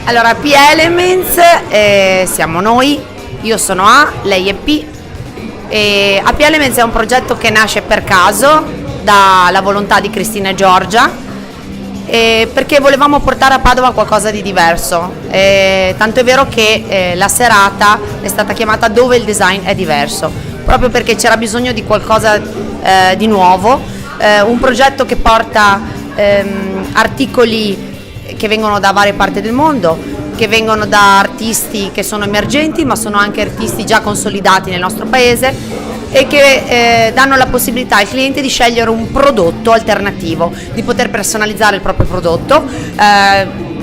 Allora, P Elements siamo noi, io sono A, lei è P. E AP Elements è un progetto che nasce per caso dalla volontà di Cristina e Giorgia, perché volevamo portare a Padova qualcosa di diverso, tanto è vero che la serata è stata chiamata Dove il design è diverso, proprio perché c'era bisogno di qualcosa di nuovo, un progetto che porta articoli che vengono da varie parti del mondo, che vengono da artisti che sono emergenti ma sono anche artisti già consolidati nel nostro paese e che danno la possibilità al cliente di scegliere un prodotto alternativo, di poter personalizzare il proprio prodotto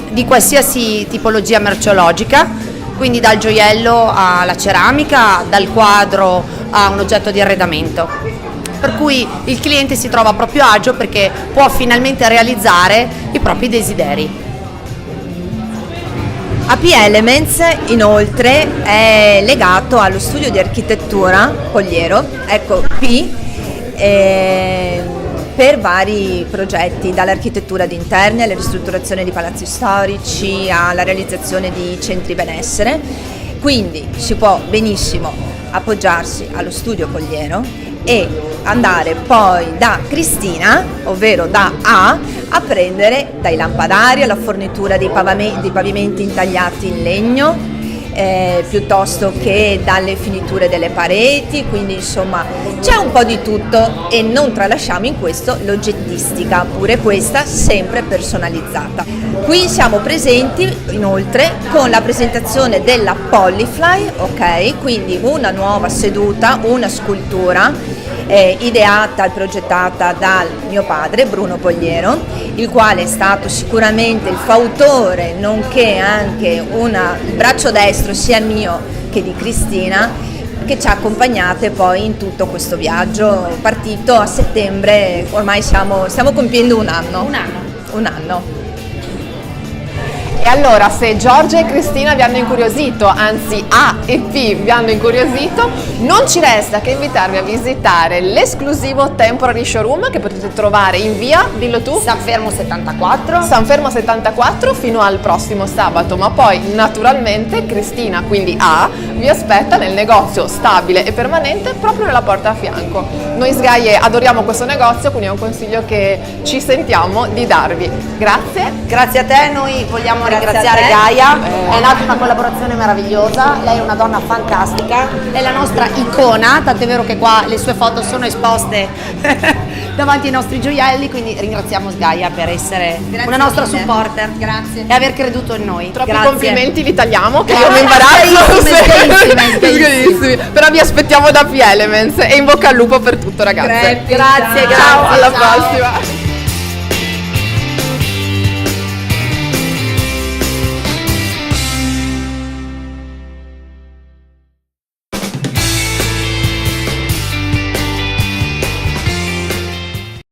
di qualsiasi tipologia merceologica, quindi dal gioiello alla ceramica, dal quadro a un oggetto di arredamento. Per cui il cliente si trova a proprio agio perché può finalmente realizzare i propri desideri. AP Elements inoltre è legato allo studio di architettura Pogliero, ecco P, per vari progetti, dall'architettura di interni alla ristrutturazione di palazzi storici alla realizzazione di centri benessere, quindi si può benissimo appoggiarsi allo studio Pogliero e andare poi da Cristina, ovvero da A prendere dai lampadari alla fornitura dei pavimenti intagliati in legno, piuttosto che dalle finiture delle pareti, quindi insomma c'è un po' di tutto e non tralasciamo in questo l'oggettistica, pure questa sempre personalizzata. Qui siamo presenti inoltre con la presentazione della Polyfly, ok? Quindi una nuova seduta, una scultura ideata e progettata dal mio padre Bruno Pogliero, il quale è stato sicuramente il fautore nonché anche il braccio destro sia mio che di Cristina, che ci ha accompagnate poi in tutto questo viaggio partito a settembre. Ormai stiamo compiendo un anno. E allora, se Giorgia e Cristina vi hanno incuriosito, anzi A e P vi hanno incuriosito, non ci resta che invitarvi a visitare l'esclusivo Temporary Showroom che potete trovare in via, dillo tu, San Fermo 74. San Fermo 74 fino al prossimo sabato, ma poi naturalmente Cristina, quindi A, vi aspetta nel negozio stabile e permanente proprio nella porta a fianco. Noi Sgaie adoriamo questo negozio, quindi è un consiglio che ci sentiamo di darvi. Grazie. Grazie a te, noi vogliamo ringraziare Gaia, è nata una collaborazione meravigliosa, lei è una donna fantastica, è la nostra icona, tant'è vero che qua le sue foto sono esposte davanti ai nostri gioielli, quindi ringraziamo Gaia per essere una nostra supporter. Grazie. E aver creduto in noi. Troppi Grazie. complimenti li tagliamo, che io mi imbarazzo. Scarissimi. Però vi aspettiamo da P Elements e in bocca al lupo per tutto, ragazze. Grazie, Ciao, alla ciao. prossima.